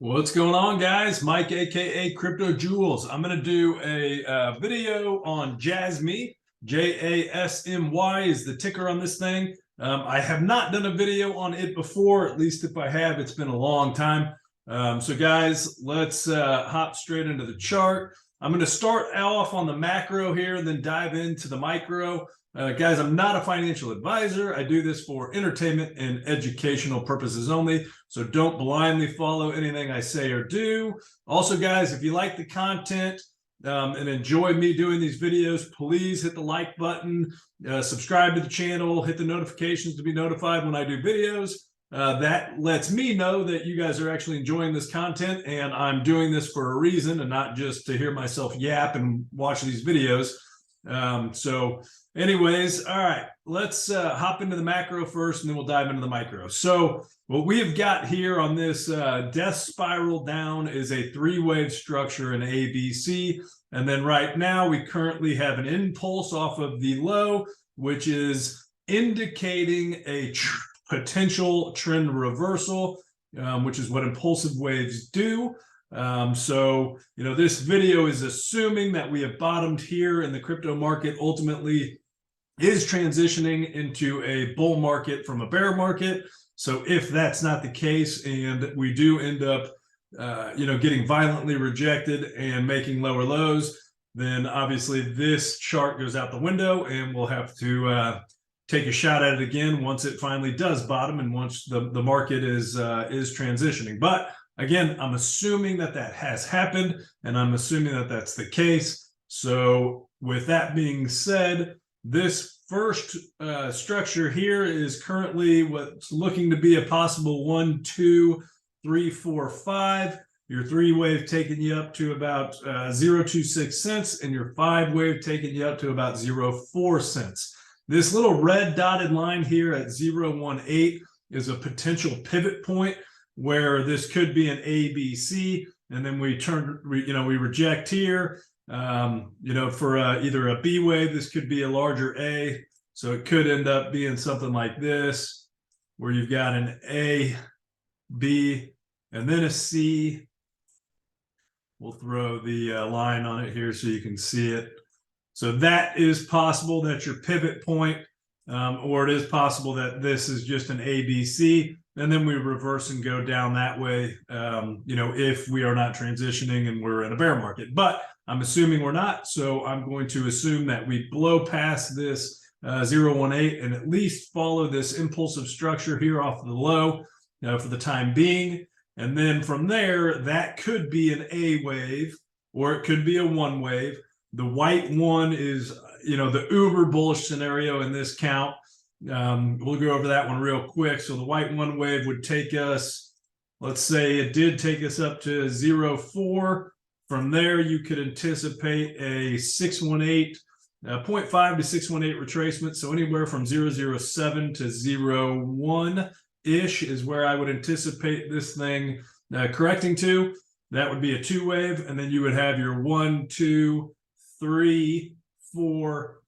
What's going on, guys? Mike, aka Crypto Jewels. I'm going to do a video on Jasmy. Jasmy is the ticker on this thing. I have not done a video on it before. At least if I have, it's been a long time. So guys, let's hop straight into the chart. I'm going to start off on the macro here and then dive into the micro. Guys, I'm not a financial advisor. I do this for entertainment and educational purposes only. So don't blindly follow anything I say or do. Also, guys, if you like the content and enjoy me doing these videos, please hit the like button, subscribe to the channel, hit the notifications to be notified when I do videos. That lets me know that you guys are actually enjoying this content and I'm doing this for a reason and not just to hear myself yap and watch these videos. Anyways, all right, let's hop into the macro first and then we'll dive into the micro. So what we have got here on this death spiral down is a three-wave structure in ABC. And then right now we currently have an impulse off of the low, which is indicating a potential trend reversal, which is what impulsive waves do. This video is assuming that we have bottomed here and the crypto market ultimately is transitioning into a bull market from a bear market. So if that's not the case and we do end up, getting violently rejected and making lower lows, then obviously this chart goes out the window and we'll have to take a shot at it again once it finally does bottom and once the market is transitioning. But again, I'm assuming that has happened and I'm assuming that that's the case. So with that being said, this first structure here is currently what's looking to be a possible 1, 2, 3, 4, 5. Your 3-wave taking you up to about 0.26 cents and your 5-wave taking you up to about 0.04 cents. This little red dotted line here at 0.18 is a potential pivot point where this could be an ABC, and then we reject here. For either a B wave, this could be a larger A. So it could end up being something like this, where you've got an A, B, and then a C. We'll throw the line on it here so you can see it. So that is possible. That's your pivot point, or it is possible that this is just an ABC. And then we reverse and go down that way, if we are not transitioning and we're in a bear market. But I'm assuming we're not, so I'm going to assume that we blow past this 0.18 and at least follow this impulsive structure here off the low for the time being. And then from there, that could be an A wave or it could be a 1 wave. The white one is, the uber bullish scenario in this count. We'll go over that one real quick. So the white 1 wave would take us, let's say it did take us up to 0.4. From there, you could anticipate a 618, 0.5 to 618 retracement. So anywhere from 0.07 to 0.1-ish is where I would anticipate this thing correcting to. That would be a 2-wave. And then you would have your 1, 2, 3, 4,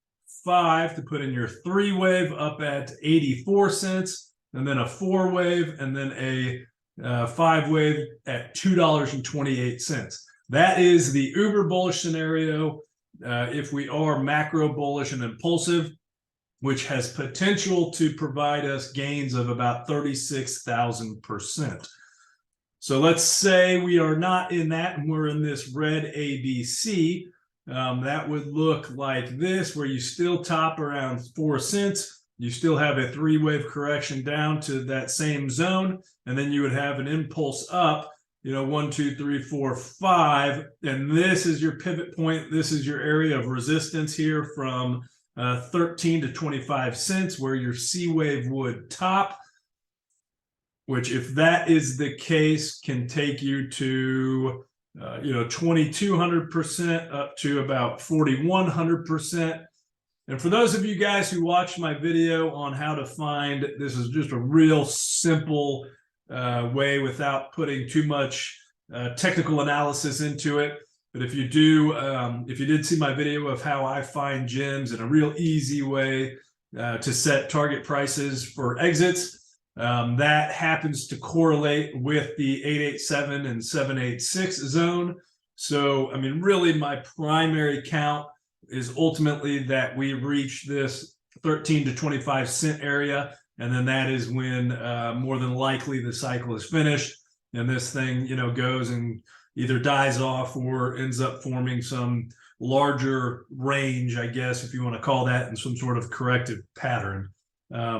5 to put in your 3-wave up at 84 cents, and then a 4-wave, and then a 5-wave at $2.28. That is the uber bullish scenario if we are macro bullish and impulsive, which has potential to provide us gains of about 36,000%. So let's say we are not in that and we're in this red ABC. That would look like this, where you still top around 4 cents. You still have a 3-wave correction down to that same zone. And then you would have an impulse up, 1, 2, 3, 4, 5. And this is your pivot point. This is your area of resistance here from 13 to 25 cents, where your C wave would top, which if that is the case, can take you to 2,200% up to about 4,100%. And for those of you guys who watched my video on how to find, this is just a real simple way without putting too much technical analysis into it. But if you did see my video of how I find gems in a real easy way to set target prices for exits, That happens to correlate with the 887 and 786 zone. So, I mean, really my primary count is ultimately that we reach this 13 to 25 cent area. And then that is when more than likely the cycle is finished. And this thing, you know, goes and either dies off or ends up forming some larger range, I guess, if you want to call that, in some sort of corrective pattern.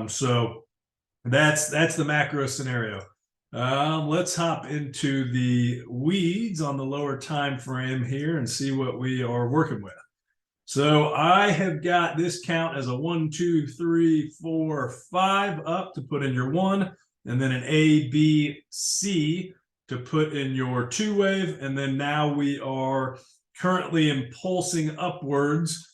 So that's the macro scenario. Let's hop into the weeds on the lower time frame here and see what we are working with. So I have got this count as a 1, 2, 3, 4, 5 up to put in your 1, and then an A, B, C to put in your 2 wave, and then now we are currently impulsing upwards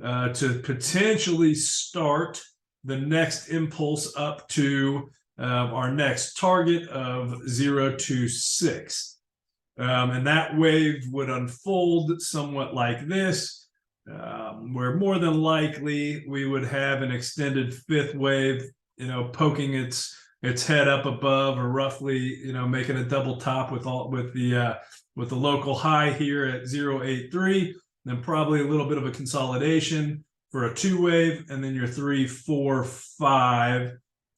to potentially start the next impulse up to our next target of 0 to 6. And that wave would unfold somewhat like this, where more than likely we would have an extended 5th wave, you know, poking its head up above, or roughly, you know, making a double top with the local high here at 0.83, then probably a little bit of a consolidation for a 2 wave, and then your 3, 4, 5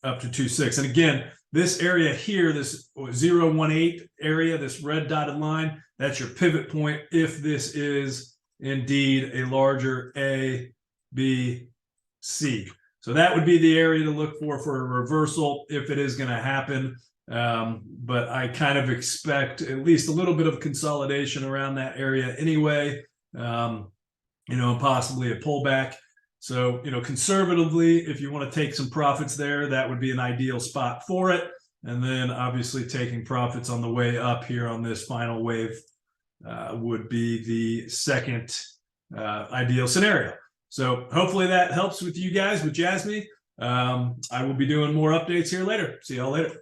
up to 2.6. And again, this area here, this 0.18 area, this red dotted line, that's your pivot point if this is indeed a larger A, B, C. So that would be the area to look for a reversal if it is going to happen. But I kind of expect at least a little bit of consolidation around that area anyway, you know, and possibly a pullback. So, you know, conservatively, if you want to take some profits there, that would be an ideal spot for it. And then obviously taking profits on the way up here on this final wave would be the second ideal scenario. So hopefully that helps with you guys with Jasmy. I will be doing more updates here later. See y'all later.